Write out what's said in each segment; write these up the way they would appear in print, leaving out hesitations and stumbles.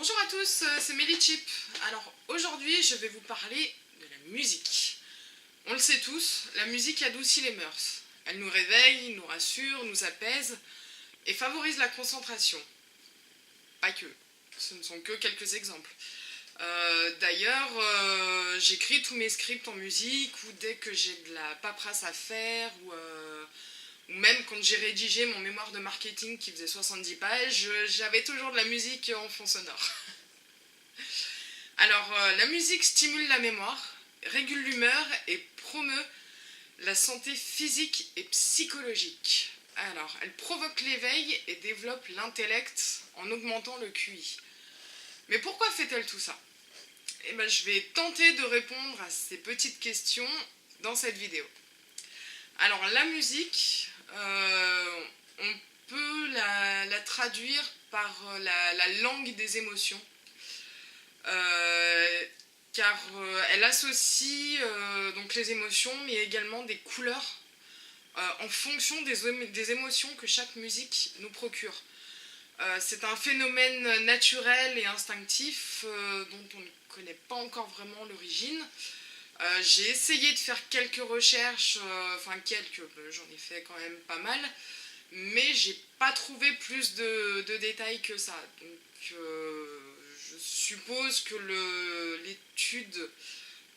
Bonjour à tous, c'est Mélichip. Alors aujourd'hui je vais vous parler de la musique. On le sait tous, la musique adoucit les mœurs. Elle nous réveille, nous rassure, nous apaise et favorise la concentration. Pas que, ce ne sont que quelques exemples. D'ailleurs, j'écris tous mes scripts en musique ou dès que j'ai de la paperasse à faire ou même quand j'ai rédigé mon mémoire de marketing qui faisait 70 pages, j'avais toujours de la musique en fond sonore. Alors, la musique stimule la mémoire, régule l'humeur et promeut la santé physique et psychologique. Alors, elle provoque l'éveil et développe l'intellect en augmentant le QI. Mais pourquoi fait-elle tout ça? Eh bien, je vais tenter de répondre à ces petites questions dans cette vidéo. Alors, la musique, on peut la traduire par la langue des émotions. Car elle associe donc les émotions, mais également des couleurs en fonction des émotions que chaque musique nous procure. C'est un phénomène naturel et instinctif dont on ne connaît pas encore vraiment l'origine. J'ai essayé de faire quelques recherches, j'en ai fait quand même pas mal, mais j'ai pas trouvé plus de détails que ça. Donc je suppose que l'étude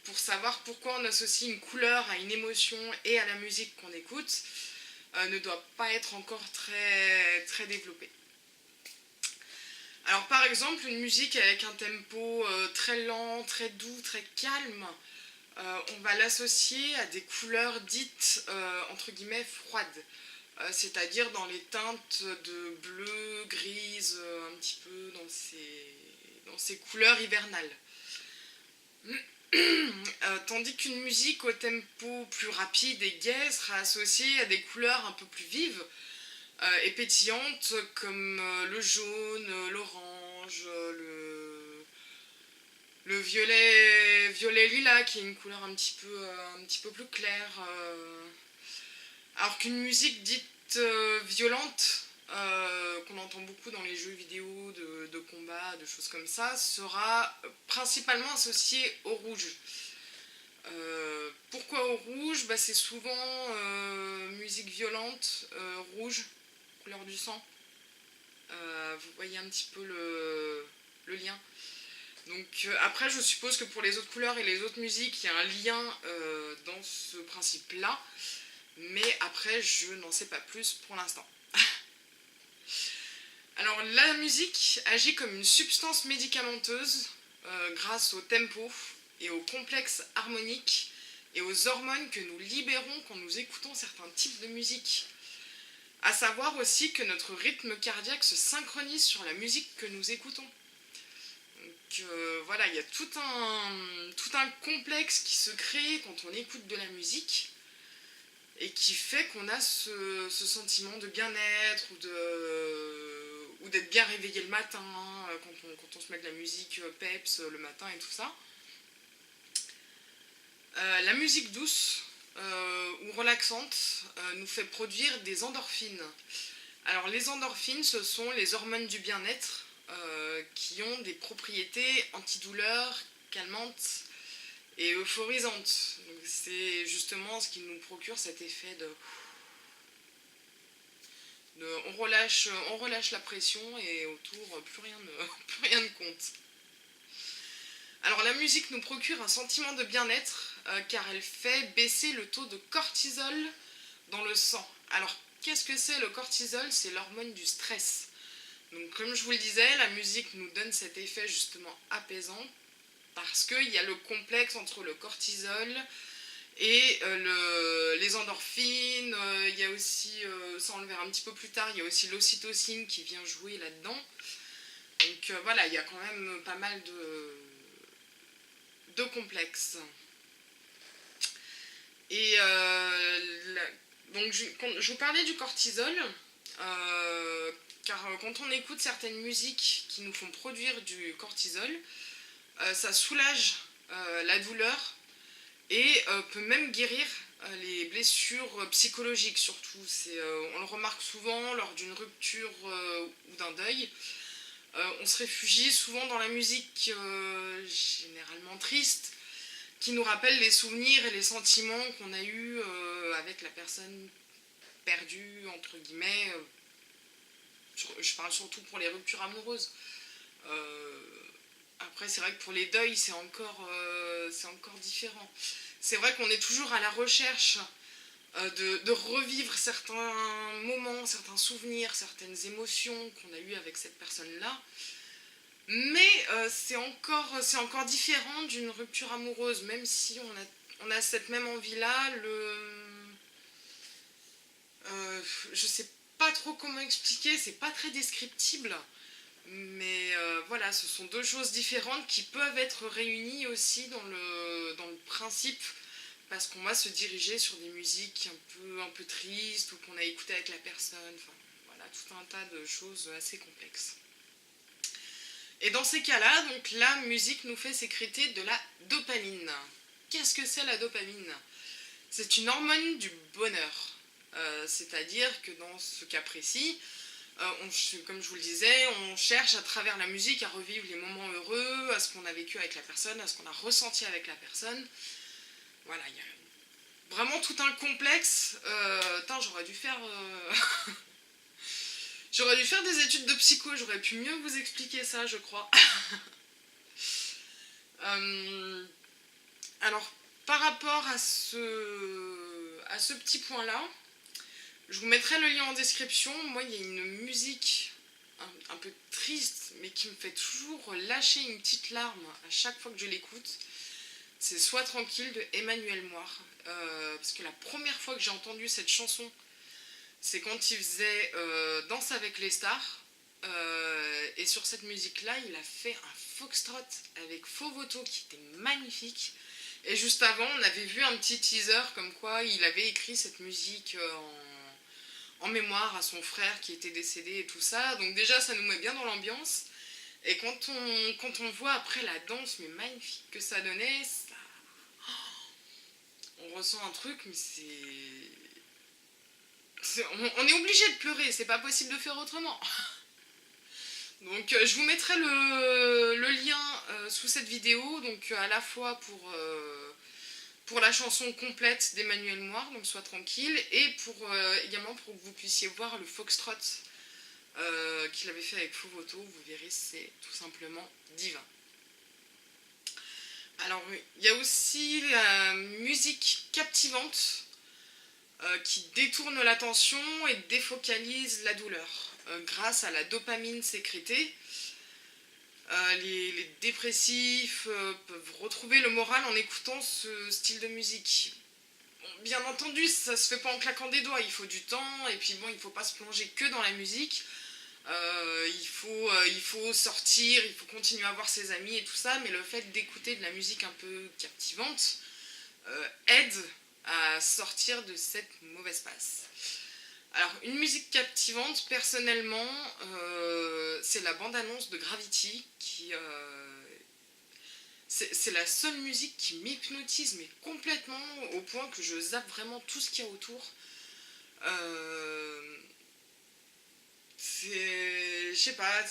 pour savoir pourquoi on associe une couleur à une émotion et à la musique qu'on écoute ne doit pas être encore très développée. Alors par exemple, une musique avec un tempo très lent, très doux, très calme, on va l'associer à des couleurs dites entre guillemets froides, c'est-à-dire dans les teintes de bleu, grise, un petit peu dans ces couleurs hivernales. Tandis qu'une musique au tempo plus rapide et gai sera associée à des couleurs un peu plus vives et pétillantes comme le jaune, l'orange, le violet lilas qui est une couleur un petit peu plus claire. Alors qu'une musique dite violente, qu'on entend beaucoup dans les jeux vidéo de combat, de choses comme ça, sera principalement associée au rouge. Pourquoi au rouge? C'est souvent musique violente, rouge, couleur du sang. Vous voyez un petit peu le lien. Donc après je suppose que pour les autres couleurs et les autres musiques il y a un lien dans ce principe-là, mais après je n'en sais pas plus pour l'instant. Alors la musique agit comme une substance médicamenteuse grâce au tempo et au complexe harmonique et aux hormones que nous libérons quand nous écoutons certains types de musique. À savoir aussi que notre rythme cardiaque se synchronise sur la musique que nous écoutons. Donc voilà, il y a tout un complexe qui se crée quand on écoute de la musique et qui fait qu'on a ce sentiment de bien-être ou d'être bien réveillé le matin quand on se met de la musique peps le matin et tout ça. La musique douce ou relaxante nous fait produire des endorphines. Alors les endorphines, ce sont les hormones du bien-être qui ont des propriétés antidouleurs, calmantes et euphorisantes. C'est justement ce qui nous procure cet effet on relâche la pression et autour plus rien ne compte. Alors la musique nous procure un sentiment de bien-être car elle fait baisser le taux de cortisol dans le sang. Alors qu'est-ce que c'est le cortisol? C'est l'hormone du stress. Donc comme je vous le disais, la musique nous donne cet effet justement apaisant parce qu'il y a le complexe entre le cortisol et les endorphines. Il y a aussi, ça on le verra un petit peu plus tard, il y a aussi l'ocytocine qui vient jouer là-dedans. Donc voilà, il y a quand même pas mal de complexes. Et donc je vous parlais du cortisol, car quand on écoute certaines musiques qui nous font produire du cortisol, ça soulage la douleur et peut même guérir les blessures psychologiques surtout. On le remarque souvent lors d'une rupture ou d'un deuil. On se réfugie souvent dans la musique généralement triste, qui nous rappelle les souvenirs et les sentiments qu'on a eus avec la personne perdue, entre guillemets. Je parle surtout pour les ruptures amoureuses. Après, c'est vrai que pour les deuils, c'est encore différent. C'est vrai qu'on est toujours à la recherche de revivre certains moments, certains souvenirs, certaines émotions qu'on a eues avec cette personne-là. Mais c'est encore différent d'une rupture amoureuse, même si on a cette même envie-là. Je sais pas trop comment expliquer, c'est pas très descriptible. Mais voilà, ce sont deux choses différentes qui peuvent être réunies aussi dans le principe, parce qu'on va se diriger sur des musiques un peu tristes ou qu'on a écouté avec la personne. Enfin, voilà, tout un tas de choses assez complexes. Et dans ces cas-là, donc la musique nous fait sécréter de la dopamine. Qu'est-ce que c'est la dopamine? C'est une hormone du bonheur. C'est-à-dire que dans ce cas précis, comme je vous le disais, on cherche à travers la musique à revivre les moments heureux, à ce qu'on a vécu avec la personne, à ce qu'on a ressenti avec la personne. Voilà, il y a vraiment tout un complexe. J'aurais dû faire... J'aurais dû faire des études de psycho, j'aurais pu mieux vous expliquer ça, je crois. Alors, par rapport à ce petit point-là, je vous mettrai le lien en description. Moi, il y a une musique un peu triste, mais qui me fait toujours lâcher une petite larme à chaque fois que je l'écoute. C'est Sois tranquille de Emmanuel Moir. Parce que la première fois que j'ai entendu cette chanson, c'est quand il faisait Danse avec les stars. Et sur cette musique-là, il a fait un foxtrot avec Faux Voto qui était magnifique. Et juste avant, on avait vu un petit teaser comme quoi il avait écrit cette musique en mémoire à son frère qui était décédé et tout ça. Donc déjà, ça nous met bien dans l'ambiance. Et quand on voit après la danse, mais magnifique que ça donnait, on ressent un truc, mais on est obligé de pleurer, c'est pas possible de faire autrement. Donc je vous mettrai le lien sous cette vidéo, donc à la fois pour la chanson complète d'Emmanuel Moir, donc Sois tranquille, et également pour que vous puissiez voir le foxtrot qu'il avait fait avec Faux Voto. Vous verrez, c'est tout simplement divin. Alors il y a aussi la musique captivante qui détourne l'attention et défocalise la douleur grâce à la dopamine sécrétée. Les dépressifs peuvent retrouver le moral en écoutant ce style de musique. Bon, bien entendu, ça se fait pas en claquant des doigts, il faut du temps, et puis bon, il faut pas se plonger que dans la musique. Il faut sortir, il faut continuer à voir ses amis et tout ça, mais le fait d'écouter de la musique un peu captivante aide à sortir de cette mauvaise passe. Alors, une musique captivante, personnellement, c'est la bande-annonce de Gravity c'est la seule musique qui m'hypnotise, mais complètement, au point que je zappe vraiment tout ce qu'il y a autour. Je sais pas,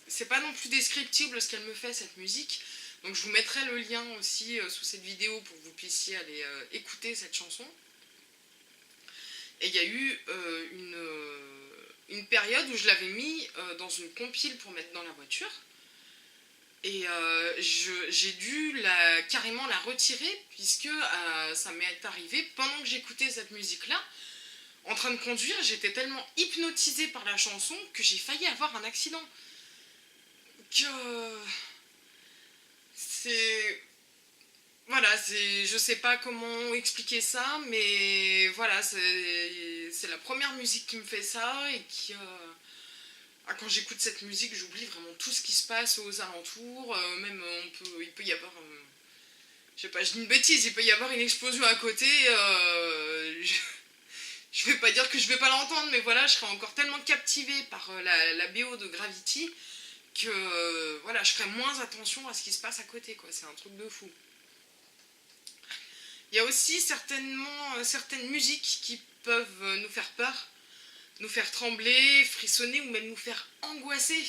c'est pas non plus descriptible ce qu'elle me fait, cette musique. Donc je vous mettrai le lien aussi sous cette vidéo pour que vous puissiez aller écouter cette chanson. Et il y a eu une période où je l'avais mis dans une compile pour mettre dans la voiture. Et j'ai dû carrément la retirer, puisque ça m'est arrivé pendant que j'écoutais cette musique-là. En train de conduire, j'étais tellement hypnotisée par la chanson que j'ai failli avoir un accident. Voilà, je sais pas comment expliquer ça, mais voilà, c'est la première musique qui me fait ça et quand j'écoute cette musique, j'oublie vraiment tout ce qui se passe aux alentours. Même il peut y avoir, je sais pas, je dis une bêtise, il peut y avoir une explosion à côté. Je vais pas dire que je vais pas l'entendre, mais voilà, je serais encore tellement captivée par la BO de Gravity que voilà, je ferai moins attention à ce qui se passe à côté, quoi. C'est un truc de fou. Il y a aussi certaines musiques qui peuvent nous faire peur. nous faire trembler, frissonner ou même nous faire angoisser.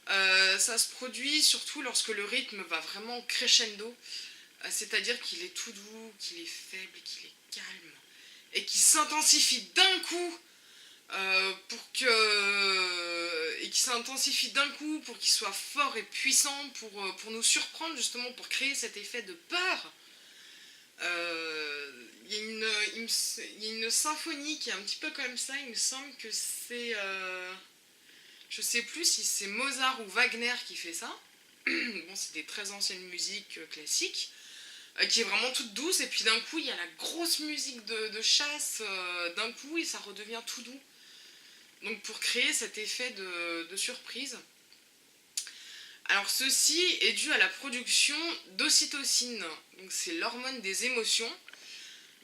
Ça se produit surtout lorsque le rythme va vraiment crescendo, c'est-à-dire qu'il est tout doux, qu'il est faible, qu'il est calme, et qu'il s'intensifie d'un coup et qui s'intensifie d'un coup pour qu'il soit fort et puissant pour nous surprendre justement, pour créer cet effet de peur. Il y a une symphonie qui est un petit peu comme ça, il me semble que c'est... je sais plus si c'est Mozart ou Wagner qui fait ça. Bon, c'est des très anciennes musiques classiques, qui est vraiment toute douce, et puis d'un coup il y a la grosse musique de chasse, d'un coup, et ça redevient tout doux. Donc pour créer cet effet de surprise. Alors ceci est dû à la production d'ocytocine, donc c'est l'hormone des émotions,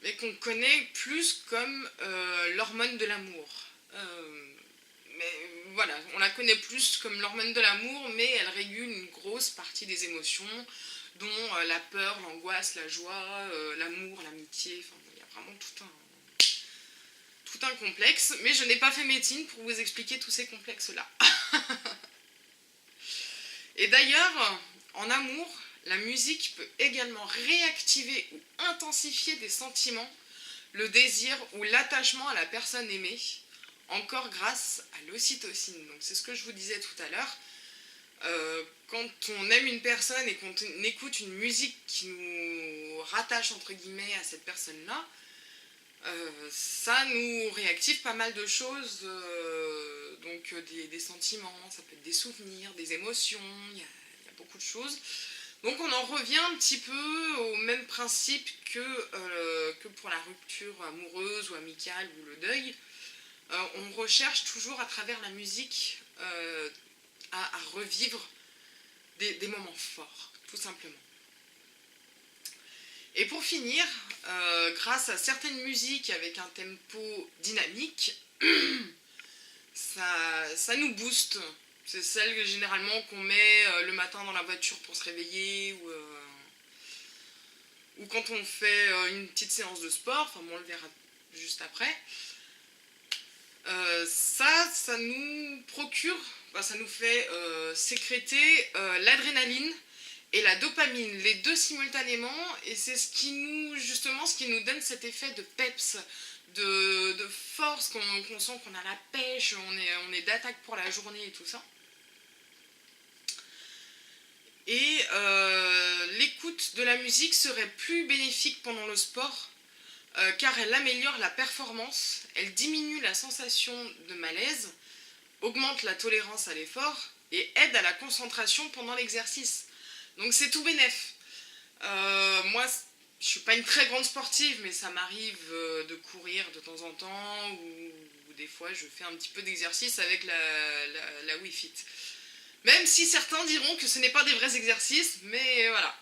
mais qu'on connaît plus comme l'hormone de l'amour. Mais voilà, on la connaît plus comme l'hormone de l'amour, mais elle régule une grosse partie des émotions, dont la peur, l'angoisse, la joie, l'amour, l'amitié, enfin il y a vraiment tout un complexe, mais je n'ai pas fait médecine pour vous expliquer tous ces complexes-là. Et d'ailleurs, en amour, la musique peut également réactiver ou intensifier des sentiments, le désir ou l'attachement à la personne aimée, encore grâce à l'ocytocine. Donc c'est ce que je vous disais tout à l'heure. Quand on aime une personne et qu'on écoute une musique qui nous rattache entre guillemets à cette personne-là, ça nous réactive pas mal de choses, donc des sentiments, ça peut être des souvenirs, des émotions, il y a beaucoup de choses. Donc on en revient un petit peu au même principe que pour la rupture amoureuse ou amicale ou le deuil. On recherche toujours à travers la musique à revivre des moments forts, tout simplement. Et pour finir, grâce à certaines musiques avec un tempo dynamique, ça nous booste. C'est celle que, généralement qu'on met le matin dans la voiture pour se réveiller, ou quand on fait une petite séance de sport, enfin bon, on le verra juste après. Ça nous procure, ça nous fait sécréter l'adrénaline et la dopamine, les deux simultanément, et c'est ce qui nous donne cet effet de peps, de force, qu'on sent qu'on a la pêche, on est d'attaque pour la journée et tout ça. Et l'écoute de la musique serait plus bénéfique pendant le sport, car elle améliore la performance, elle diminue la sensation de malaise, augmente la tolérance à l'effort et aide à la concentration pendant l'exercice. Donc c'est tout bénef. Moi, je suis pas une très grande sportive, mais ça m'arrive de courir de temps en temps, ou des fois je fais un petit peu d'exercice avec la Wii Fit. Même si certains diront que ce n'est pas des vrais exercices, mais voilà.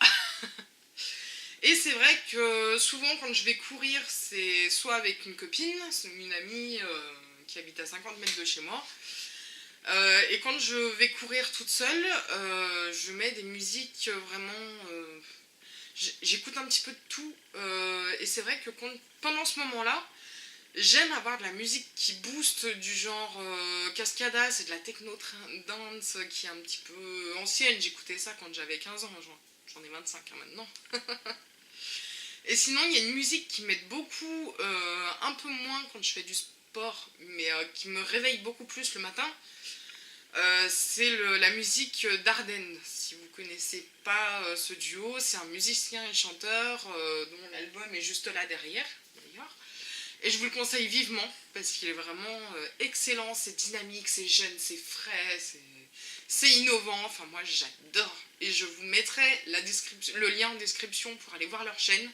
Et c'est vrai que souvent quand je vais courir, c'est soit avec une copine, une amie qui habite à 50 mètres de chez moi, et quand je vais courir toute seule, je mets des musiques vraiment... j'écoute un petit peu de tout, et c'est vrai que pendant ce moment-là, j'aime avoir de la musique qui booste, du genre Cascada, c'est de la techno dance qui est un petit peu ancienne. J'écoutais ça quand j'avais 15 ans, j'en ai 25 maintenant. Et sinon, il y a une musique qui m'aide beaucoup, un peu moins quand je fais du sport, mais qui me réveille beaucoup plus le matin. C'est la musique d'Arden. Si vous connaissez pas ce duo, c'est un musicien et chanteur dont l'album est juste là derrière, d'ailleurs. Et je vous le conseille vivement parce qu'il est vraiment excellent, c'est dynamique, c'est jeune, c'est frais, c'est innovant. Enfin moi j'adore. Et je vous mettrai le lien en description pour aller voir leur chaîne.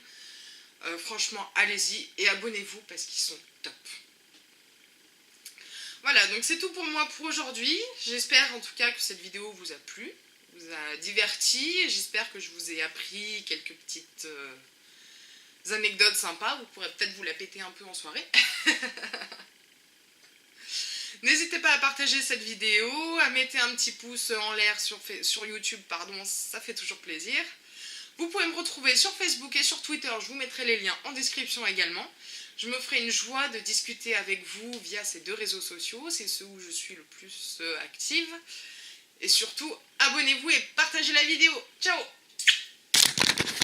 Franchement allez-y et abonnez-vous parce qu'ils sont top. Voilà, donc c'est tout pour moi pour aujourd'hui. J'espère en tout cas que cette vidéo vous a plu, vous a diverti. J'espère que je vous ai appris quelques petites anecdotes sympas. Vous pourrez peut-être vous la péter un peu en soirée. N'hésitez pas à partager cette vidéo, à mettre un petit pouce en l'air sur YouTube, ça fait toujours plaisir. Vous pouvez me retrouver sur Facebook et sur Twitter, je vous mettrai les liens en description également. Je me ferai une joie de discuter avec vous via ces 2 réseaux sociaux, c'est ceux où je suis le plus active. Et surtout, abonnez-vous et partagez la vidéo. Ciao!